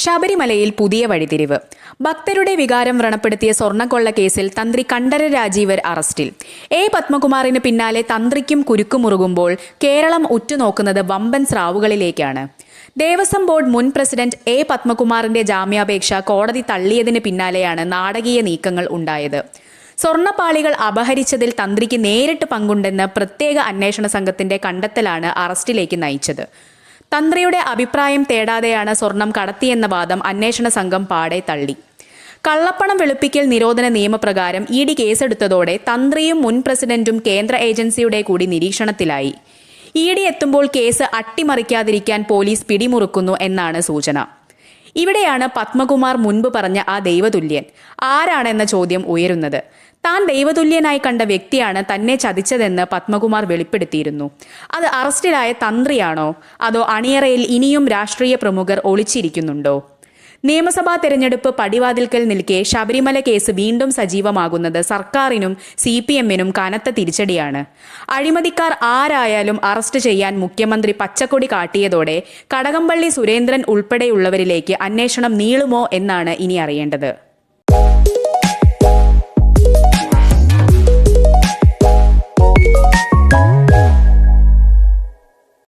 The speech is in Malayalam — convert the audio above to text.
ശബരിമലയിൽ പുതിയ വഴിത്തിരിവ്. ഭക്തരുടെ വികാരം വ്രണപ്പെടുത്തിയ സ്വർണ്ണക്കൊള്ള കേസിൽ തന്ത്രി കണ്ഠര രാജീവർ അറസ്റ്റിൽ. എ പത്മകുമാറിന് പിന്നാലെ തന്ത്രിക്കും കുരുക്കുമുറുകുമ്പോൾ കേരളം ഉറ്റുനോക്കുന്നത് വമ്പൻ സ്രാവുകളിലേക്കാണ്. ദേവസ്വം ബോർഡ് മുൻ പ്രസിഡന്റ് എ പത്മകുമാറിന്റെ ജാമ്യാപേക്ഷ കോടതി തള്ളിയതിന് പിന്നാലെയാണ് നാടകീയ നീക്കങ്ങൾ ഉണ്ടായത്. സ്വർണ്ണപ്പാളികൾ അപഹരിച്ചതിൽ തന്ത്രിക്ക് നേരിട്ട് പങ്കുണ്ടെന്ന് പ്രത്യേക അന്വേഷണ സംഘത്തിന്റെ കണ്ടെത്തലാണ് അറസ്റ്റിലേക്ക് നയിച്ചത്. തന്ത്രിയുടെ അഭിപ്രായം തേടാതെയാണ് സ്വർണം കടത്തിയെന്ന വാദം അന്വേഷണ സംഘം പാടെ തള്ളി. കള്ളപ്പണം വെളുപ്പിക്കൽ നിരോധന നിയമപ്രകാരം ഇഡി കേസെടുത്തതോടെ തന്ത്രിയും മുൻ പ്രസിഡന്റും കേന്ദ്ര ഏജൻസിയുടെ കൂടി നിരീക്ഷണത്തിലായി. ഇഡി എത്തുമ്പോൾ കേസ് അട്ടിമറിക്കാതിരിക്കാൻ പോലീസ് പിടിമുറുക്കുന്നു എന്നാണ് സൂചന. ഇവിടെയാണ് പത്മകുമാർ മുൻപ് പറഞ്ഞ ആ ദൈവതുല്യൻ ആരാണെന്ന ചോദ്യം ഉയരുന്നത്. താൻ ദൈവതുല്യനായി കണ്ട വ്യക്തിയാണ് തന്നെ ചതിച്ചതെന്ന് പത്മകുമാർ വെളിപ്പെടുത്തിയിരുന്നു. അത് അറസ്റ്റിലായ തന്ത്രിയാണോ, അതോ അണിയറയിൽ ഇനിയും രാഷ്ട്രീയ പ്രമുഖർ ഒളിച്ചിരിക്കുന്നുണ്ടോ? നിയമസഭാ തെരഞ്ഞെടുപ്പ് പടിവാതിൽക്കൽ നിൽക്കെ ശബരിമല കേസ് വീണ്ടും സജീവമാകുന്നത് സർക്കാരിനും CPM-നും കനത്ത തിരിച്ചടിയാണ്. അഴിമതിക്കാർ ആരായാലും അറസ്റ്റ് ചെയ്യാൻ മുഖ്യമന്ത്രി പച്ചക്കൊടി കാട്ടിയതോടെ കടകംപള്ളി സുരേന്ദ്രൻ ഉൾപ്പെടെയുള്ളവരിലേക്ക് അന്വേഷണം നീളുമോ എന്നാണ് ഇനി അറിയേണ്ടത്.